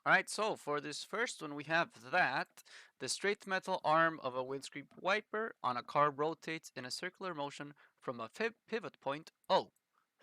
Alright, so for this first one, we have that the straight metal arm of a windscreen wiper on a car rotates in a circular motion from a pivot point O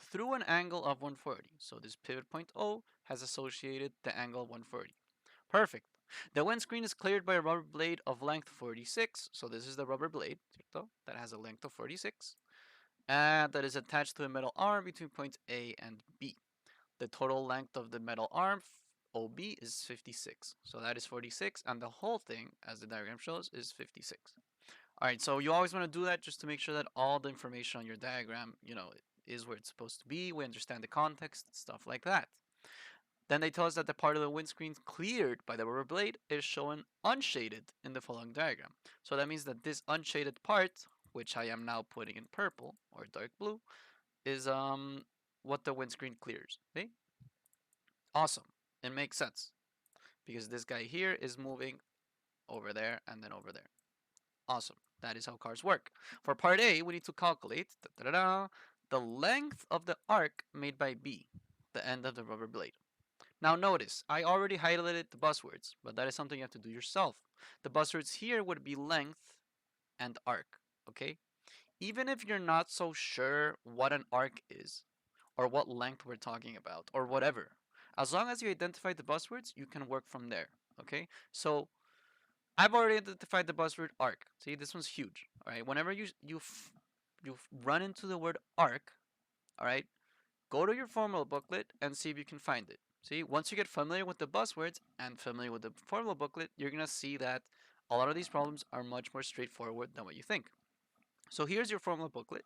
through an angle of 140. So this pivot point O has associated the angle 140. Perfect. The windscreen is cleared by a rubber blade of length 46. So this is the rubber blade, ¿cierto? That has a length of 46. And that is attached to a metal arm between points A and B. The total length of the metal arm OB is 56. So that is 46, and the whole thing, as the diagram shows, is 56. All right, so you always want to do that just to make sure that all the information on your diagram, is where it's supposed to be. We understand the context, stuff like that. Then they tell us that the part of the windscreen cleared by the rubber blade is shown unshaded in the following diagram. So that means that this unshaded part, which I am now putting in purple or dark blue, is what the windscreen clears. Okay? Awesome. It makes sense because this guy here is moving over there and then over there. Awesome. That is how cars work. For part A, we need to calculate the length of the arc made by B, the end of the rubber blade. Now notice, I already highlighted the buzzwords, but that is something you have to do yourself. The buzzwords here would be length and arc, okay? Even if you're not so sure what an arc is, or what length we're talking about, or whatever, as long as you identify the buzzwords, you can work from there, okay? So I've already identified the buzzword arc. See, this one's huge. All right. Whenever you run into the word arc, all right, go to your formula booklet and see if you can find it. See, once you get familiar with the buzzwords and familiar with the formula booklet, you're gonna see that a lot of these problems are much more straightforward than what you think. So here's your formula booklet,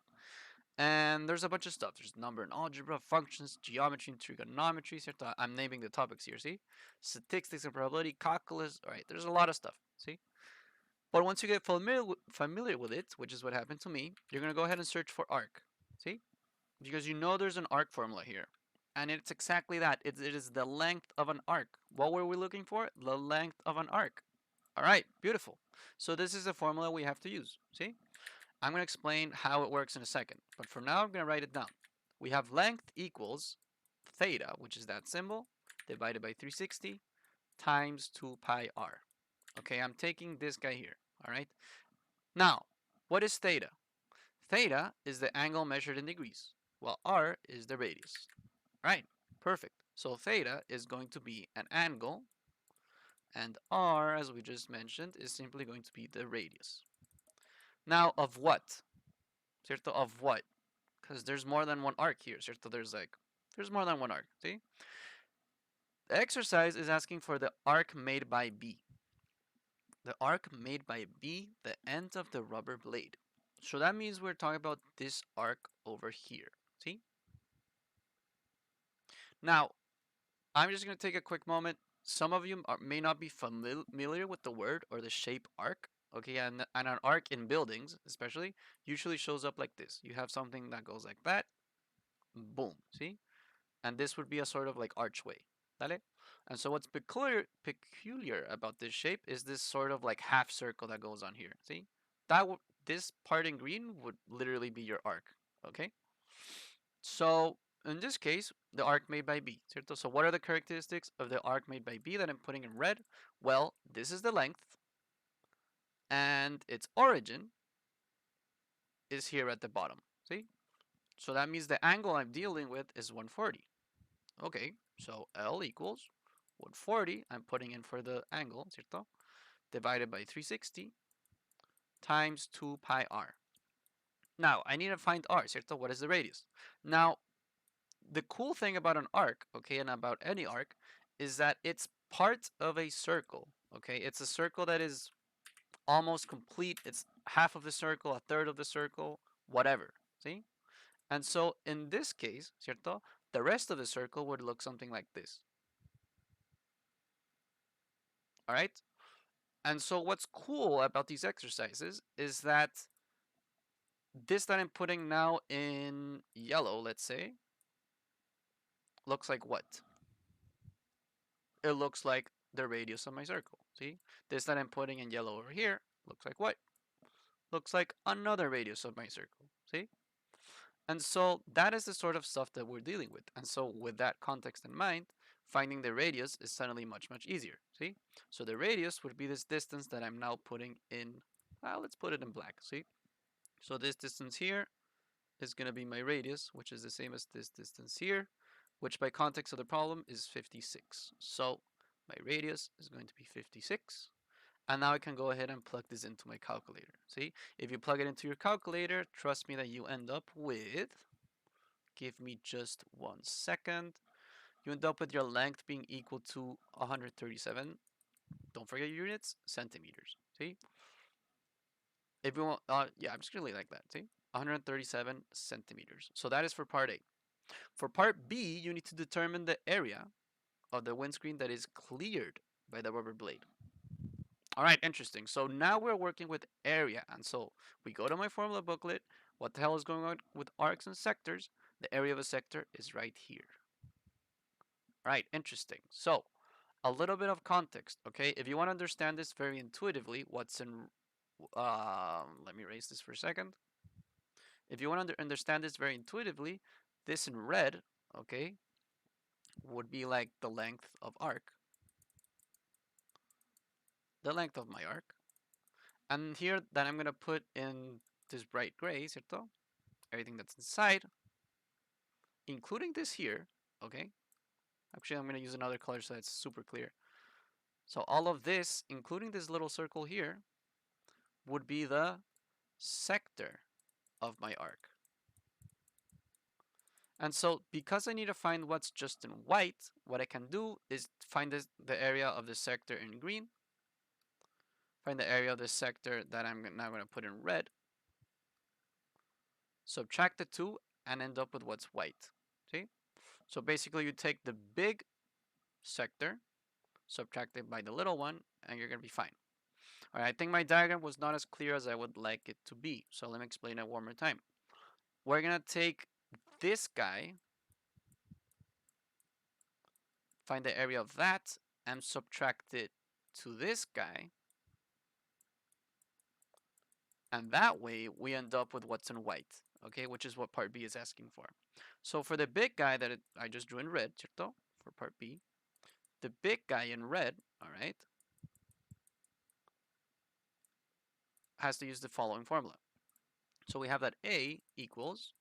and there's a bunch of stuff. There's number and algebra, functions, geometry, and trigonometry. I'm naming the topics here. See, statistics and probability, calculus. All right, there's a lot of stuff. See. But once you get familiar with it, which is what happened to me, you're going to go ahead and search for arc. See? Because you know there's an arc formula here. And it's exactly that. It is the length of an arc. What were we looking for? The length of an arc. All right, beautiful. So this is the formula we have to use. See? I'm going to explain how it works in a second. But for now, I'm going to write it down. We have length equals theta, which is that symbol, divided by 360 times 2 pi r. Okay, I'm taking this guy here. All right. Now, what is theta? Theta is the angle measured in degrees, while r is the radius. Right, perfect. So theta is going to be an angle, and r, as we just mentioned, is simply going to be the radius. Now, of what? Cierto, of what? Because there's more than one arc here, cierto? There's more than one arc, see? The exercise is asking for the arc made by B. The arc made by B, the end of the rubber blade. So that means we're talking about this arc over here. See? Now, I'm just going to take a quick moment. Some of you may not be familiar with the word or the shape arc. Okay, and an arc in buildings, especially, usually shows up like this. You have something that goes like that. Boom. See? And this would be a sort of like archway. Dale? And so what's peculiar about this shape is this sort of like half circle that goes on here. See? This part in green would literally be your arc. Okay? So in this case, the arc made by B. ¿Cierto? So what are the characteristics of the arc made by B that I'm putting in red? Well, this is the length, and its origin is here at the bottom. See? So that means the angle I'm dealing with is 140. Okay, so L equals 140, I'm putting in for the angle, ¿cierto? Divided by 360 times 2 pi r. Now, I need to find r, ¿cierto? What is the radius? Now, the cool thing about an arc, okay, and about any arc, is that it's part of a circle, okay? It's a circle that is almost complete. It's half of the circle, a third of the circle, whatever, see? And so in this case, ¿cierto? The rest of the circle would look something like this. All right? And so what's cool about these exercises is that this that I'm putting now in yellow, let's say, looks like what? It looks like the radius of my circle. See? This that I'm putting in yellow over here looks like what? Looks like another radius of my circle. See? And so that is the sort of stuff that we're dealing with. And so with that context in mind, finding the radius is suddenly much, much easier. See? So the radius would be this distance that I'm now putting in, let's put it in black. See? So this distance here is going to be my radius, which is the same as this distance here, which by context of the problem is 56. So my radius is going to be 56. And now I can go ahead and plug this into my calculator. See, if you plug it into your calculator, trust me that you end up with, give me just 1 second, you end up with your length being equal to 137. Don't forget your units, centimeters. See, if you want, yeah, I'm just gonna leave it like that. See, 137 centimeters. So that is for part A. For part B, you need to determine the area of the windscreen that is cleared by the rubber blade. All right, interesting. So now we're working with area. And so we go to my formula booklet. What the hell is going on with arcs and sectors? The area of a sector is right here. All right, interesting. So a little bit of context, okay? If you want to understand this very intuitively, what's in, let me erase this for a second. If you want to understand this very intuitively, this in red, okay, would be like the length of arc, the length of my arc. And here that I'm going to put in this bright gray, ¿cierto? Everything that's inside, including this here, okay? Actually, I'm going to use another color so it's super clear. So all of this, including this little circle here, would be the sector of my arc. And so because I need to find what's just in white, what I can do is find the area of the sector in green, find the area of the sector that I'm now going to put in red, subtract the two, and end up with what's white. See? So basically you take the big sector, subtract it by the little one, and you're going to be fine. All right, I think my diagram was not as clear as I would like it to be. So let me explain it one more time. We're going to take this guy, find the area of that, and subtract it to this guy. And that way we end up with what's in white, okay, which is what part B is asking for. So for the big guy that I just drew in red, ¿cierto? For part B, the big guy in red, all right, has to use the following formula. So we have that A equals,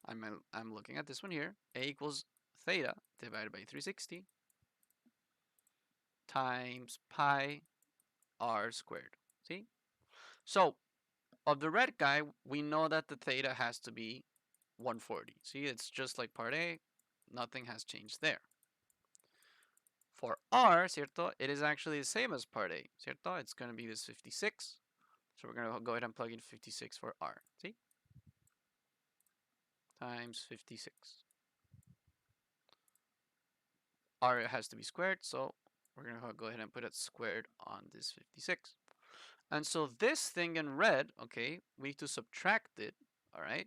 I'm looking at this one here, A equals theta divided by 360 times pi r squared. See? So of the red guy, we know that the theta has to be 140. See, it's just like part A, nothing has changed there. For r, ¿cierto? It is actually the same as part A, ¿cierto? It's going to be this 56. So we're going to go ahead and plug in 56 for r. See? Times 56. R has to be squared, so we're going to go ahead and put it squared on this 56. And so this thing in red, okay, we need to subtract it, all right?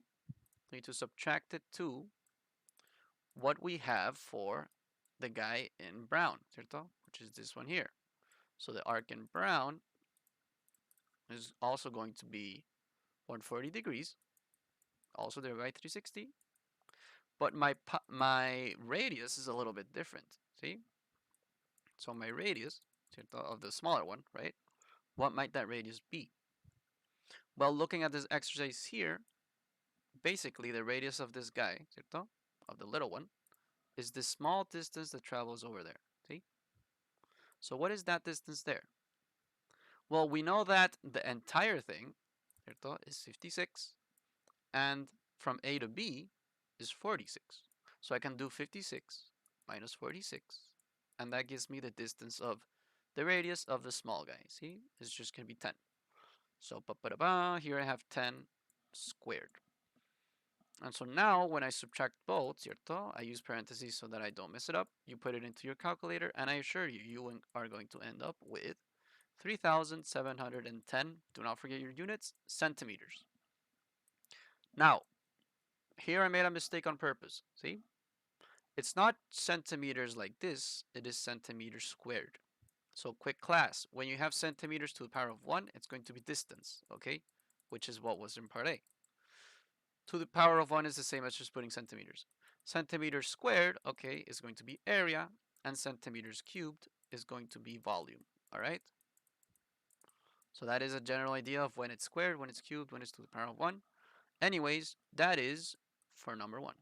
We need to subtract it to what we have for the guy in brown, ¿cierto? Which is this one here. So the arc in brown is also going to be 140 degrees, also divided by 360. But my radius is a little bit different, see? So my radius, ¿cierto? Of the smaller one, right? What might that radius be? Well, looking at this exercise here, basically the radius of this guy, ¿cierto? Of the little one, is the small distance that travels over there, see? So what is that distance there? Well, we know that the entire thing, ¿cierto? Is 56, and from A to B is 46. So I can do 56 minus 46, and that gives me the distance of the radius of the small guy. See, it's just going to be 10. So here I have 10 squared. And so now when I subtract both, ¿cierto? I use parentheses so that I don't mess it up. You put it into your calculator, and I assure you, you are going to end up with 3,710, do not forget your units, centimeters. Now, here I made a mistake on purpose, see? It's not centimeters like this, it is centimeters squared. So quick class, when you have centimeters to the power of 1, it's going to be distance, okay? Which is what was in part A. To the power of 1 is the same as just putting centimeters. Centimeters squared, okay, is going to be area, and centimeters cubed is going to be volume. All right. So that is a general idea of when it's squared, when it's cubed, when it's to the power of 1. Anyways, that is for number 1.